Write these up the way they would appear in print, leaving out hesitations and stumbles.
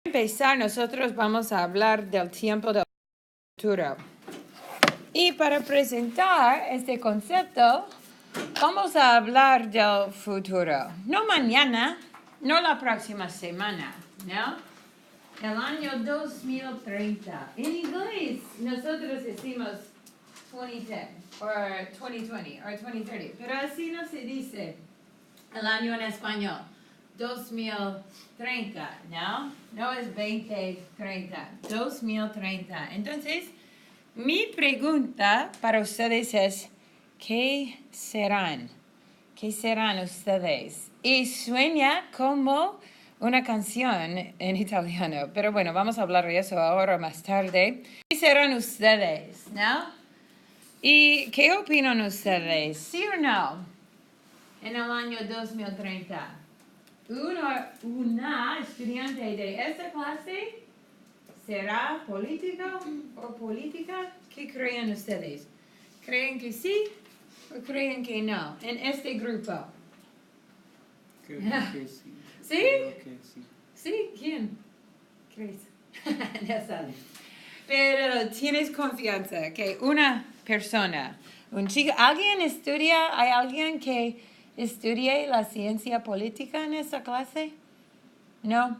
Empezar, nosotros vamos a hablar del tiempo del futuro. Y para presentar este concepto, vamos a hablar del futuro. No mañana, no la próxima semana, ¿no? El año 2030. En inglés, nosotros decimos 2010, o 2020, o 2030, pero así no se dice el año en español. 2030, ¿no? No es 2030, 2030. Entonces, mi pregunta para ustedes es, ¿qué serán? ¿Qué serán ustedes? Y sueña como una canción en italiano, pero bueno, vamos a hablar de eso ahora más tarde. ¿Qué serán ustedes, no? ¿Y qué opinan ustedes? ¿Sí o no? En el año 2030. Una estudiante de esta clase será político o política. ¿Qué creen ustedes? ¿Creen que sí o creen que no? En este grupo. Creo que sí. ¿Sí? Creo que sí. ¿Sí? ¿Quién? ¿Crees? Ya sabes. Pero tienes confianza que una persona, un chico, ¿alguien estudia? ¿Hay alguien que estudie la ciencia política en esta clase? No,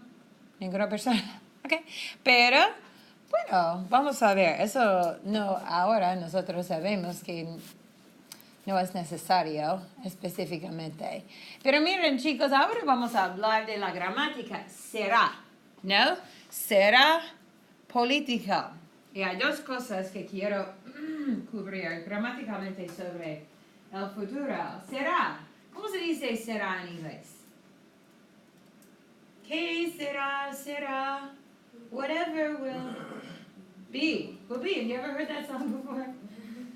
ninguna persona. Okay. Pero, bueno, vamos a ver. Eso no, ahora nosotros sabemos que no es necesario específicamente. Pero miren, chicos, ahora vamos a hablar de la gramática. Será, ¿no? Será política. Y hay dos cosas que quiero cubrir gramaticalmente sobre el futuro. Será. ¿Cómo se dice será en inglés? ¿Qué será? Será. Whatever will be. Will be. Have you ever heard that song before?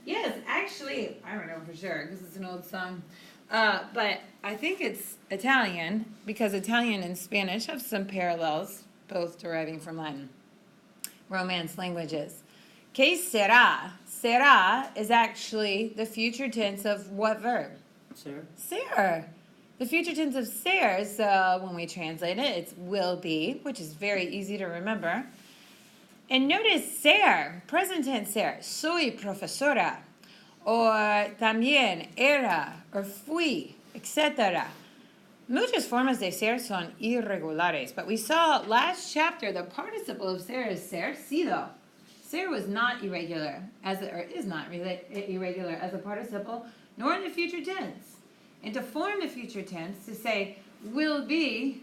Yes, actually, I don't know for sure because it's an old song. But I think it's Italian because Italian and Spanish have some parallels, both deriving from Latin. Romance languages. ¿Qué será? Será is actually the future tense of what verb? Ser. Ser. The future tense of ser, so when we translate it, it's will be, which is very easy to remember. And notice ser, present tense ser, soy profesora, or también era, or fui, etc. Muchas formas de ser son irregulares, but we saw last chapter the participle of ser is ser sido. Ser was not irregular, or is not irregular as a participle, nor in the future tense. And to form the future tense, to say will be,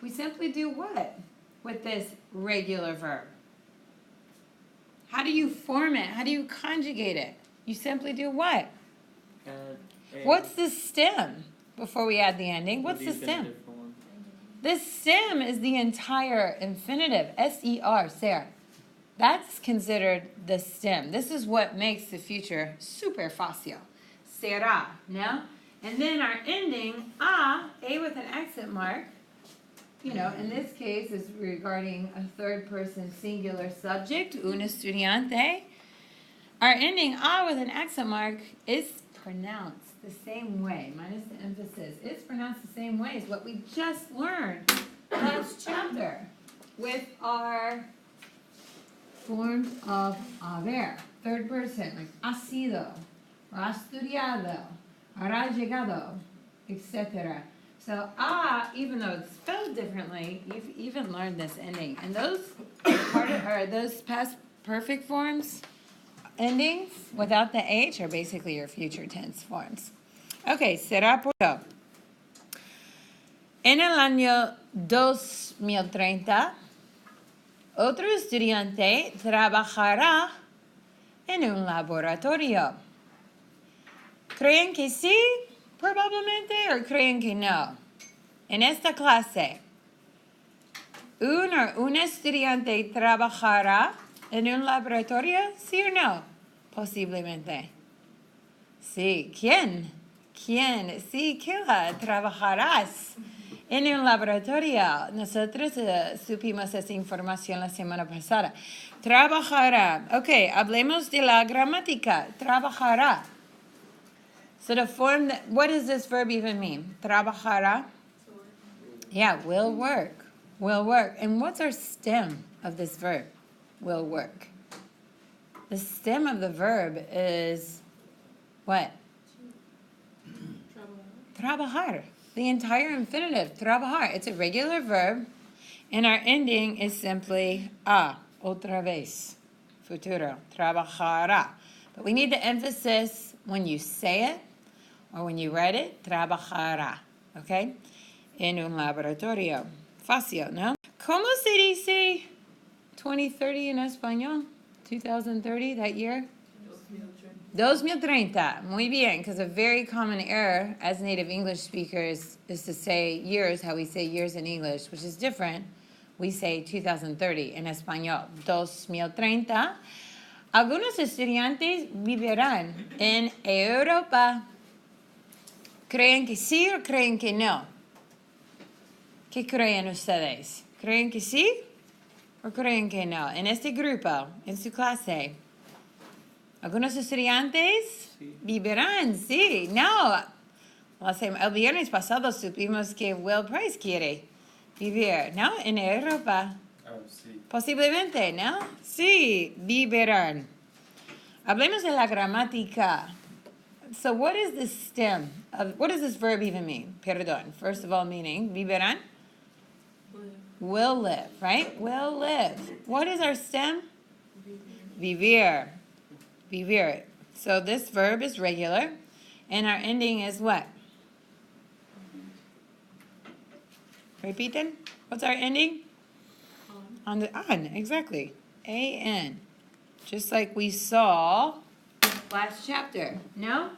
we simply do what with this regular verb? How do you form it? How do you conjugate it? You simply do what? What's the stem before we add the ending? What's the stem? The stem is the entire infinitive, S-E-R, ser. That's considered the stem. This is what makes the future super fácil. Será, no? And then our ending, a with an accent mark, you know, in this case is regarding a third person singular subject, un estudiante. Our ending, a with an accent mark, is pronounced the same way, minus the emphasis. It's pronounced the same way as what we just learned last chapter with our forms of haber, third person, like ha sido, or ha estudiado, habrá llegado, etc. So, even though it's spelled differently, you've even learned this ending. And those those past perfect forms endings without the H are basically your future tense forms. Okay, será por eso. En el año 2030, otro estudiante trabajará en un laboratorio. ¿Creen que sí? Probablemente, o creen que no. En esta clase, un estudiante trabajará en un laboratorio, ¿sí o no? Posiblemente. Sí, ¿quién? ¿Quién? Sí, ¿qué trabajarás en un laboratorio? Nosotros supimos esa información la semana pasada. Trabajará. Ok, hablemos de la gramática. Trabajará. So to form, what does this verb even mean? Trabajará? Yeah, will work. Will work. And what's our stem of this verb? Will work. The stem of the verb is what? Trabajar. The entire infinitive, trabajar. It's a regular verb, and our ending is simply otra vez, futuro, trabajará. But we need the emphasis when you say it or when you write it, trabajará, okay? En un laboratorio. Fácil, ¿no? ¿Cómo se dice 2030 en español? 2030, that year? 2030. Muy bien, because a very common error as native English speakers is to say years, how we say years in English, which is different. We say 2030 en español. 2030. Algunos estudiantes vivirán en Europa. ¿Creen que sí o creen que no? ¿Qué creen ustedes? ¿Creen que sí o creen que no? En este grupo, en su clase, algunos estudiantes vivirán, sí, no. El viernes pasado supimos que Will Price quiere vivir, ¿no? En Europa. Sí. Posiblemente, ¿no? Sí, vivirán. Hablemos de la gramática. So what is the stem of, what does this verb even mean? Perdón. First of all, meaning, vivirán? Will live, right? Will live. What is our stem? Vivir. Vivir. So this verb is regular, and our ending is what? Repeating. What's our ending? On, exactly. A-N. Just like we saw last chapter, no?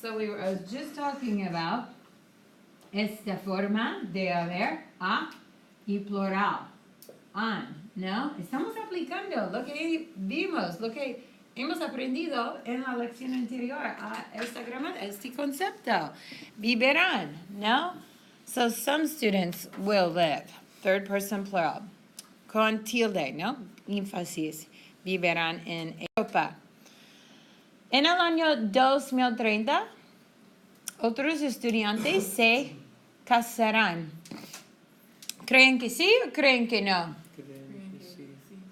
So I was just talking about esta forma de haber a y plural. An, ¿no? Estamos aplicando lo que vimos, lo que hemos aprendido en la lección anterior a esta gramática, este concepto. Vivirán, ¿no? So some students will live. Third person plural. Con tilde, ¿no? Énfasis. Vivirán en Europa. En el año 2030, otros estudiantes se casarán. ¿Creen que sí o creen que no? Creen que sí.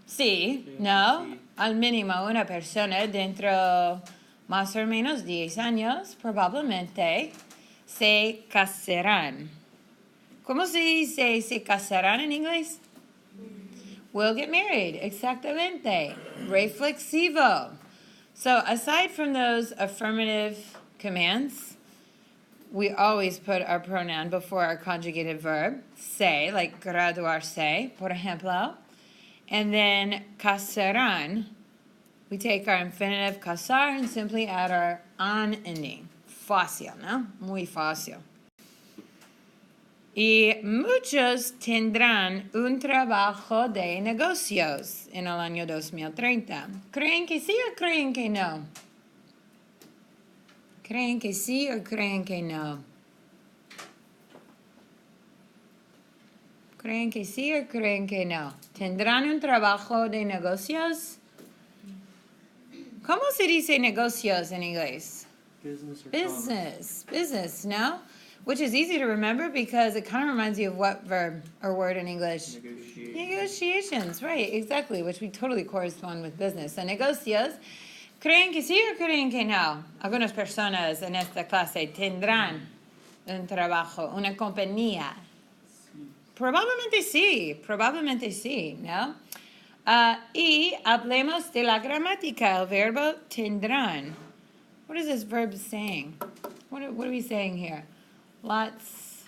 Sí, no. Al mínimo una persona dentro más o menos 10 años probablemente se casarán. ¿Cómo se dice se casarán en inglés? Will get married, exactamente. Reflexivo. So aside from those affirmative commands, we always put our pronoun before our conjugated verb, se, like graduarse, por ejemplo. And then casarán, we take our infinitive casar and simply add our an ending. Fácil, ¿no? Muy fácil. Y muchos tendrán un trabajo de negocios en el año 2030. ¿Creen que sí o creen que no? ¿Creen que sí o creen que no? ¿Creen que sí o creen que no? ¿Tendrán un trabajo de negocios? ¿Cómo se dice negocios en inglés? Business or commerce. Business, no? Which is easy to remember because it kind of reminds you of what verb or word in English? Negotiation. Negotiations, right, exactly, which we totally correspond with business. So negocios, ¿creen que sí o creen que no? Algunas personas en esta clase tendrán un trabajo, una compañía. Probablemente sí, ¿no? Y hablemos de la gramática, el verbo tendrán. What is this verb saying? What are we saying here? Lots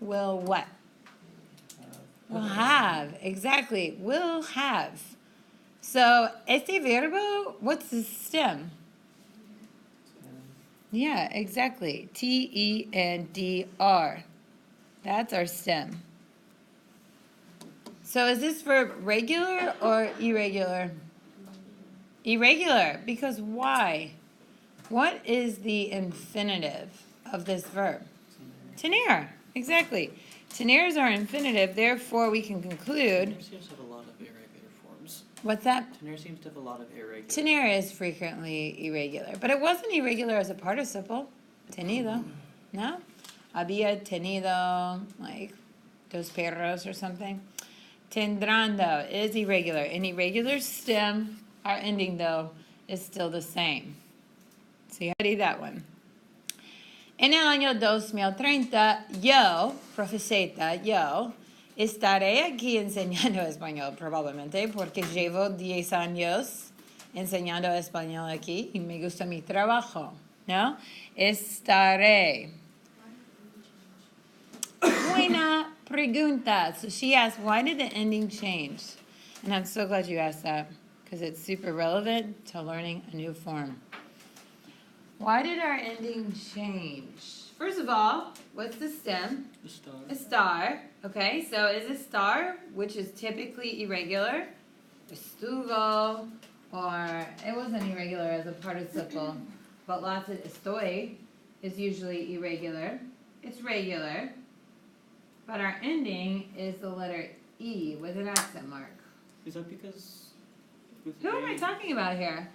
will what? Will have, exactly, will have. So, este verbo, what's the stem? Yeah, exactly. T-E-N-D-R. That's our stem. So is this verb regular or irregular? Irregular, because why? What is the infinitive of this verb? Tener, exactly. Tener is our infinitive, therefore we can conclude. Tener seems to have a lot of irregular forms. What's that? Tener seems to have a lot of irregular. Tener is frequently irregular, but it wasn't irregular as a participle. Tenido, no? Había tenido, like, dos perros or something. Tendrán, though, is irregular. An irregular stem, our ending, though, is still the same. So you study that one. En el año 2030, yo, profeseta, yo, estaré aquí enseñando español probablemente porque llevo 10 años enseñando español aquí y me gusta mi trabajo, ¿no? Estaré. Buena pregunta. So she asked, why did the ending change? And I'm so glad you asked that because it's super relevant to learning a new form. Why did our ending change? First of all, what's the stem? The star. A star. Okay, so is a star, which is typically irregular, estuvo, or it wasn't irregular as a participle, but lots of estoy is usually irregular. It's regular, but our ending is the letter E with an accent mark. Is that because? With Who am I talking about here?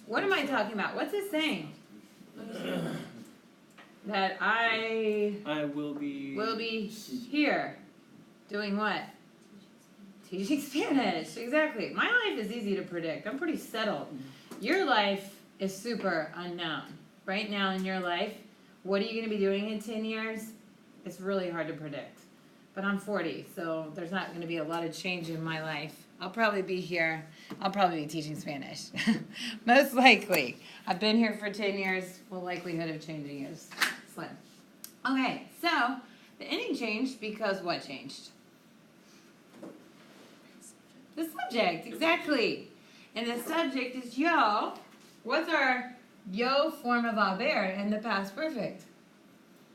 What am I talking about? What's it saying? That I will be here. Doing what? Teaching Spanish. Exactly. My life is easy to predict. I'm pretty settled. Your life is super unknown. Right now in your life, what are you going to be doing in 10 years? It's really hard to predict. But I'm 40, so there's not going to be a lot of change in my life. I'll probably be here. I'll probably be teaching Spanish. Most likely. I've been here for 10 years. Well, likelihood of changing is slim. Okay, so the ending changed because what changed? The subject, exactly. And the subject is yo. What's our yo form of haber in the past perfect?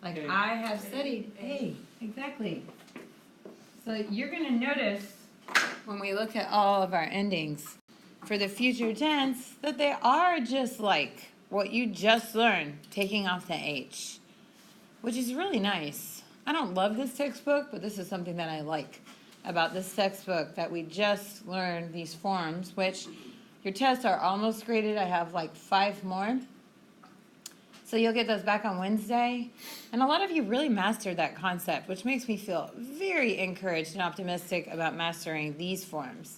Like Hey. I have studied. Hey, exactly. So you're going to notice when we look at all of our endings for the future tense that they are just like what you just learned, taking off the H, which is really nice. I don't love this textbook, but this is something that I like about this textbook, that we just learned these forms, which your tests are almost graded. I have like 5 more. So you'll get those back on Wednesday. And a lot of you really mastered that concept, which makes me feel very encouraged and optimistic about mastering these forms,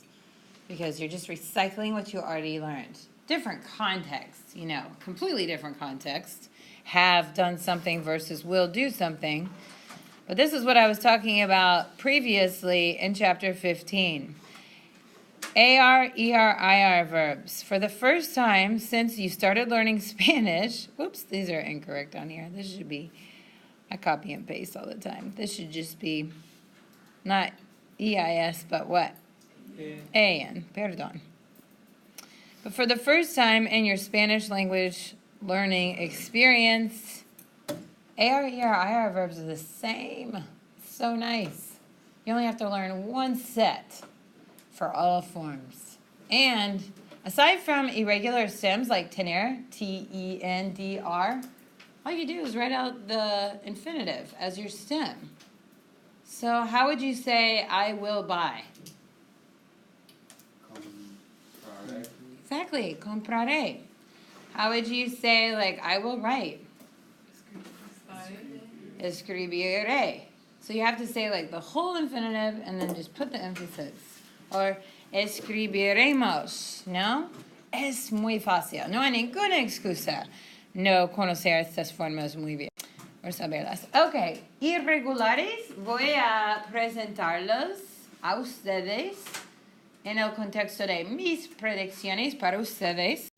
because you're just recycling what you already learned. Different context, completely different context. Have done something versus will do something. But this is what I was talking about previously in chapter 15. AR, ER, IR verbs. For the first time since you started learning Spanish, whoops, these are incorrect on here. This should be, I copy and paste all the time. This should just be not EIS, but what? AN, perdón. But for the first time in your Spanish language learning experience, AR, ER, IR verbs are the same. So nice. You only have to learn one set for all forms. And aside from irregular stems like tener, T-E-N-D-R, all you do is write out the infinitive as your stem. So how would you say I will buy? Compraré. Exactly, compraré. How would you say I will write? Escribiré. So you have to say the whole infinitive and then just put the emphasis. Or escribiremos, ¿no? Es muy fácil. No hay ninguna excusa no conocer estas formas muy bien. Por saberlas. Ok, irregulares voy a presentarlos a ustedes en el contexto de mis predicciones para ustedes.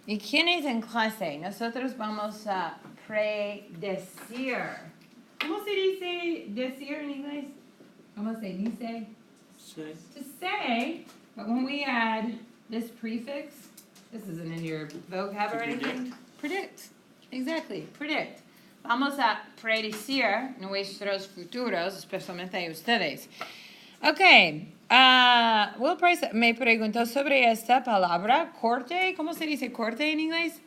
¿Y quiénes en clase? Nosotros vamos a predecir. ¿Cómo se dice decir en inglés? ¿Cómo se dice? Say. To say, but when we add this prefix, this isn't in your vocab or anything. Predict. Exactly, predict. Vamos a predecir nuestros futuros, especialmente ustedes. Ok, Will Price me preguntó sobre esta palabra, corte. ¿Cómo se dice corte en inglés?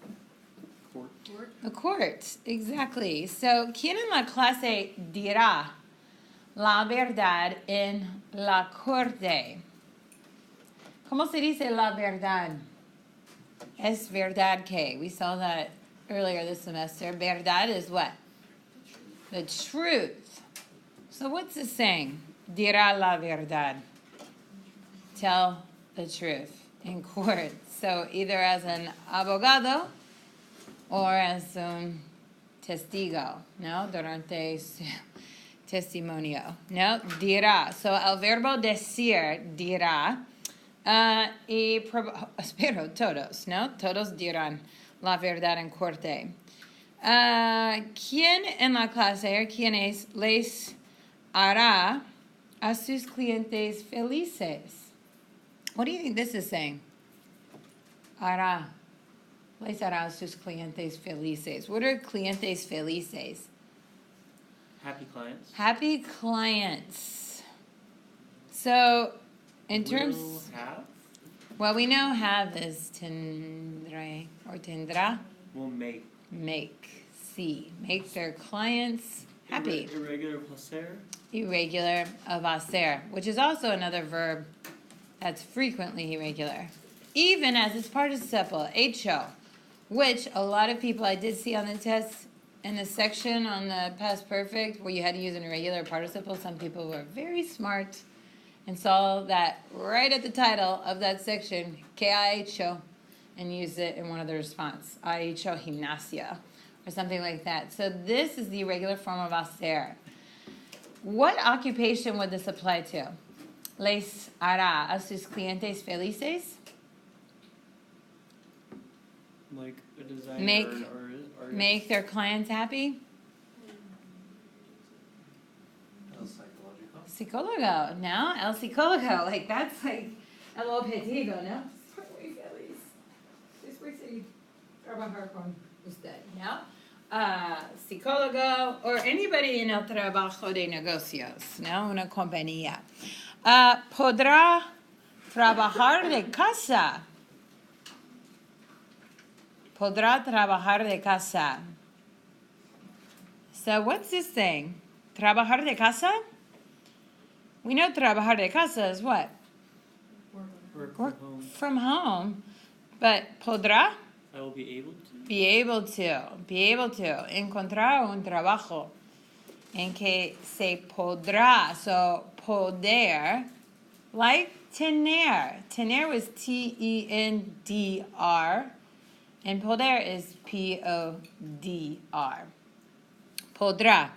Court. A court, exactly. So, ¿quién en la clase dirá la verdad en la corte? ¿Cómo se dice la verdad? Es verdad que. We saw that earlier this semester. Verdad is what? The truth. So what's this saying? Dirá la verdad. Tell the truth in court. So either as an abogado or as un testigo, no? Durante su testimonio, no? Dirá. So el verbo decir, dirá. Espero todos, ¿no? Todos dirán la verdad en corte. ¿Quién en la clase, quiénes les hará a sus clientes felices? What do you think this is saying? Hará. Les hará a sus clientes felices. What are clientes felices? Happy clients. Happy clients. So, in terms... Will have. Well, we know have is tendré or tendrá. Will make. Make. See. Make their clients happy. Irregular placer. Irregular of hacer, which is also another verb that's frequently irregular. Even as its participle, hecho, which a lot of people I did see on the test in the section on the past perfect where you had to use an irregular participle. Some people were very smart and saw that right at the title of that section, que ha hecho, and used it in one of the response. Ha hecho gimnasia, or something like that. So this is the irregular form of hacer. What occupation would this apply to? Les hará a sus clientes felices? Like a designer Make- or Make their clients happy? El psicólogo. Psicólogo, no? El psicólogo, like that's like el objetivo, ¿no? Soy muy feliz. Después de trabajar con usted, ¿no? Psicólogo, or anybody en el trabajo de negocios, ¿no? Una compañía. Podrá trabajar de casa. Podrá trabajar de casa. So what's this thing? Trabajar de casa? We know trabajar de casa is what? work Work from home. from home. But podrá? I will be able to. Be able to. Be able to. Encontrar un trabajo en que se podrá. So poder, like tener. Tener was T-E-N-D-R. And poder is P-O-D-R. Podrá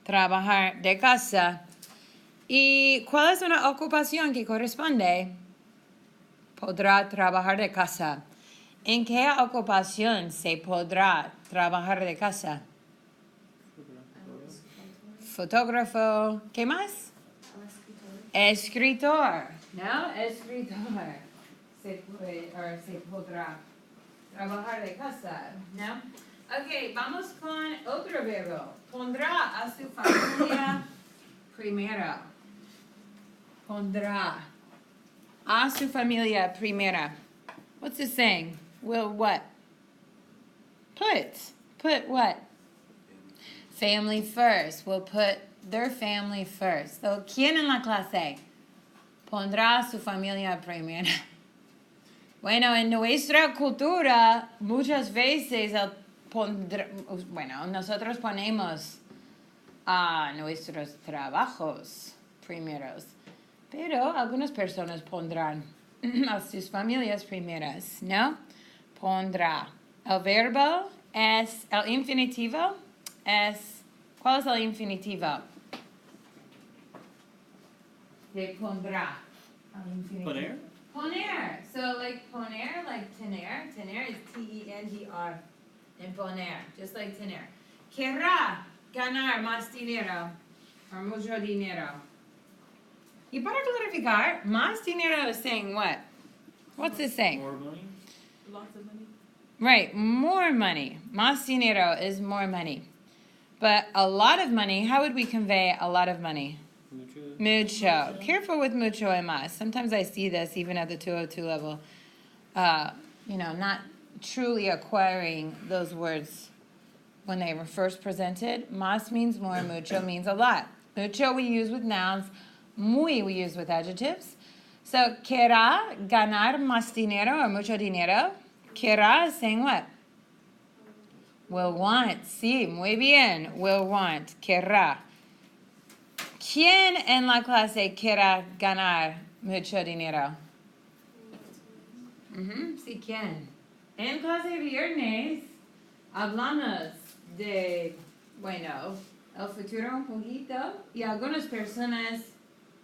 trabajar de casa. ¿Y cuál es una ocupación que corresponde? Podrá trabajar de casa. ¿En qué ocupación se podrá trabajar de casa? Fotógrafo. ¿Qué más? Escritor. ¿No? Escritor. Se puede, o se podrá trabajar de casa, ¿no? Ok, vamos con otro verbo. Pondrá a su familia primero. Pondrá a su familia primera. What's this saying? Will what? Put. Put what? Family first. Will put their family first. So, ¿quién en la clase pondrá a su familia primera? Bueno, en nuestra cultura, muchas veces nosotros ponemos a nuestros trabajos primeros, pero algunas personas pondrán a sus familias primeras, ¿no? Pondrá. El verbo es, el infinitivo es, ¿cuál es el infinitivo? De pondrá. El infinitivo. Poner? Poner. So like poner, like tener. Tener is T-E-N-D-R. And poner, just like tener. Querrá ganar más dinero. Or mucho dinero. Y para clarificar, más dinero is saying what? What's it saying? More money. Lots of money. Right, more money. Más dinero is more money. But a lot of money, how would we convey a lot of money? Mucho. Mucho. Careful with mucho and más. Sometimes I see this even at the 202 level. Not truly acquiring those words when they were first presented. Más means more, mucho means a lot. Mucho we use with nouns, muy we use with adjectives. So, querrá ganar más dinero or mucho dinero. Querrá is saying what? Will want. Sí, muy bien. Will want. Querrá. ¿Quién en la clase quiera ganar mucho dinero? Sí, ¿quién? En clase viernes hablamos de, bueno, el futuro un poquito y algunas personas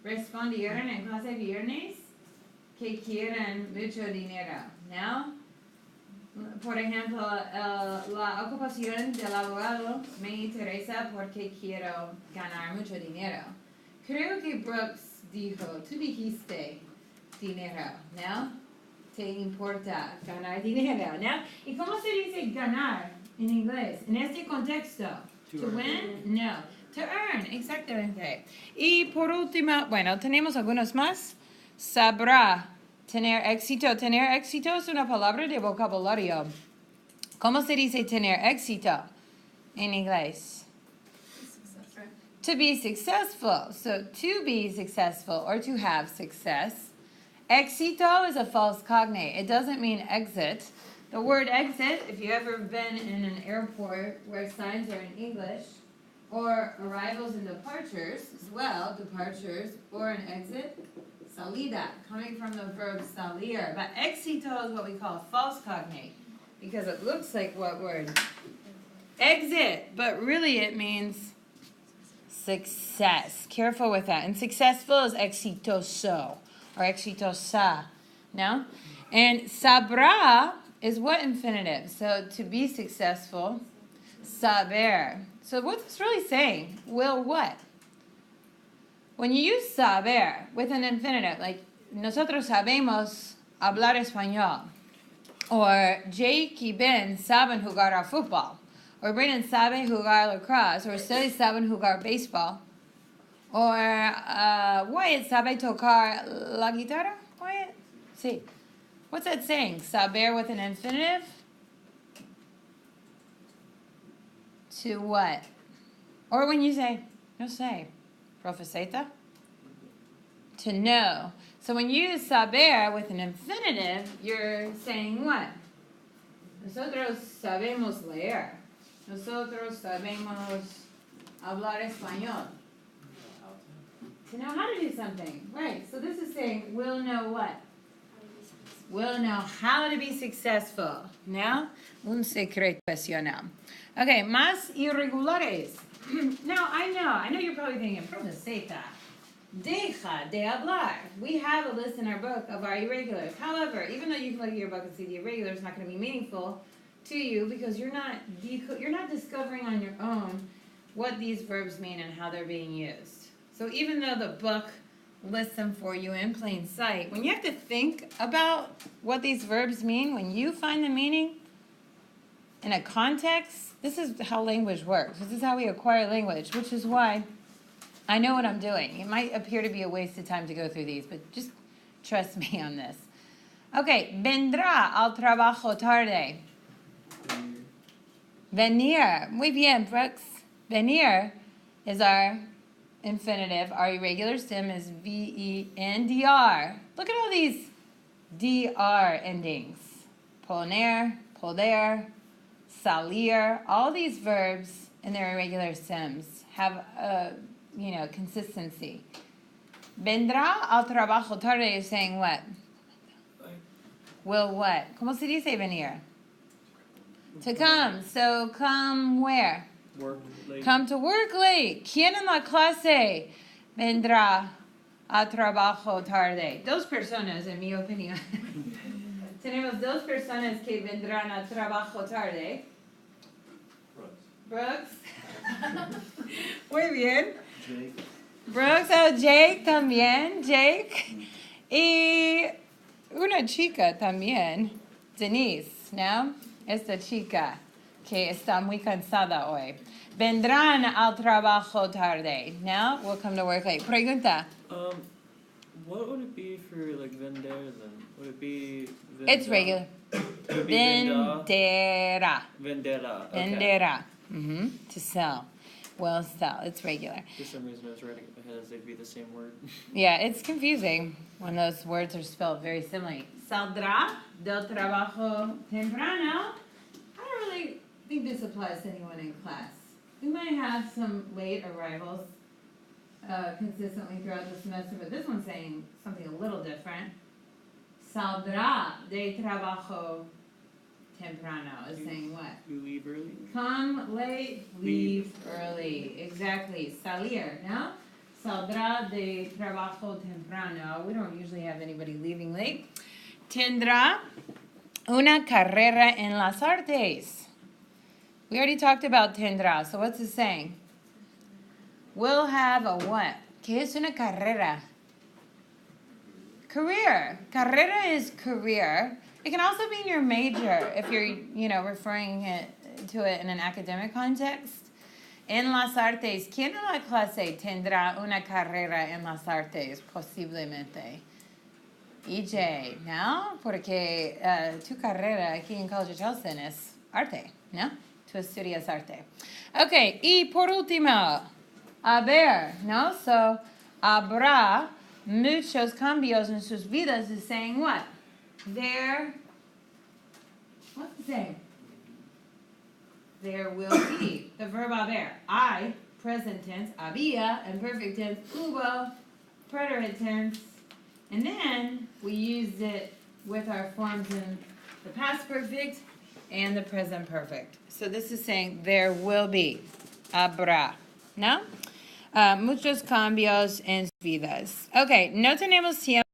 respondieron en clase viernes que quieren mucho dinero, ¿no? Por ejemplo, la ocupación del abogado me interesa porque quiero ganar mucho dinero. Creo que Brooks dijo, tú dijiste dinero, ¿no? Te importa ganar dinero, ¿no? ¿Y cómo se dice ganar en inglés? En este contexto. To win? No. To earn, exactamente. Y por último, bueno, tenemos algunos más. Sabrá. Tener éxito. Tener éxito es una palabra de vocabulario. ¿Cómo se dice tener éxito en inglés? To be successful. So, to be successful or to have success. Éxito is a false cognate. It doesn't mean exit. The word exit, if you've ever been in an airport where signs are in English, or arrivals and departures as well, departures or an exit, salida, coming from the verb salir. But éxito is what we call a false cognate because it looks like what word? Exit, but really it means success. Careful with that. And successful is exitoso or exitosa. No? And sabrá is what infinitive? So to be successful, saber. So what's this really saying? Will what? When you use saber with an infinitive, like nosotros sabemos hablar español, or Jake y Ben saben jugar a fútbol, or Brandon sabe jugar lacrosse, or ustedes saben jugar baseball, or Wyatt sabe tocar la guitarra. Wyatt? Sí. What's that saying? Saber with an infinitive? To what? Or when you say, no sé, profeseta? To know. So when you use saber with an infinitive, you're saying what? Nosotros sabemos leer. Nosotros sabemos hablar español. To know how to do something. Right. So this is saying we'll know what? We'll know how to be successful. Now, un secreto profesional. Okay, más irregulares. Now, I know you're probably thinking, profeseta, deja de hablar. We have a list in our book of our irregulars. However, even though you can look at your book and see the irregulars, it's not going to be meaningful to you because you're not discovering on your own what these verbs mean and how they're being used. So even though the book lists them for you in plain sight, when you have to think about what these verbs mean, when you find the meaning in a context, this is how language works. This is how we acquire language, which is why I know what I'm doing. It might appear to be a waste of time to go through these, but just trust me on this. Okay, vendrá al trabajo tarde. Venir. Muy bien, Brooks. Venir is our infinitive. Our irregular stem is V-E-N-D-R. Look at all these D-R endings. Poner, poder, salir. All these verbs in their irregular stems have consistency. Vendrá al trabajo tarde is saying what? Will what? ¿Cómo se dice venir? To come. So come where? Work late. Come to work late. ¿Quién en la clase vendrá a trabajo tarde? Dos personas, en mi opinión. Tenemos dos personas que vendrán a trabajo tarde. Brooks. Muy bien. Jake. Brooks, Jake también. Jake. Y una chica también. Denise, ¿no? Esta chica que está muy cansada hoy. Vendrán al trabajo tarde. Now we'll come to work late. Pregunta. What would it be for like vender then? Would it be venda? It's regular. Would it be venda? Vendera. Vendera. Okay. Vendera. To sell. Well, sell. It's regular. For some reason I was writing it in my head as they'd be the same word. Yeah, it's confusing when those words are spelled very similarly. Saldrá del trabajo temprano. I don't really think this applies to anyone in class. We might have some late arrivals consistently throughout the semester, but this one's saying something a little different. Saldrá de trabajo temprano is saying what? You leave early? Come late, leave early. Exactly. Salir, no? Saldrá de trabajo temprano. We don't usually have anybody leaving late. Tendrá una carrera en las artes. We already talked about tendrá, so what's it saying? We'll have a what? ¿Qué es una carrera? Career. Carrera is career. It can also mean your major if you're, referring to it in an academic context. En las artes, ¿quién en la clase tendrá una carrera en las artes? Posiblemente. EJ, ¿no? Porque tu carrera aquí en College of Charleston es arte, ¿no? Tu estudias arte. Ok, y por último, haber, ¿no? So, habrá muchos cambios en sus vidas is saying what? What's it saying? There will be. The verb haber. I, present tense, había, and perfect tense, hubo, preterite tense. And then we used it with our forms in the past perfect and the present perfect. So this is saying there will be. Habrá. ¿No? Muchos cambios en sus vidas. Okay, no tenemos tiempo.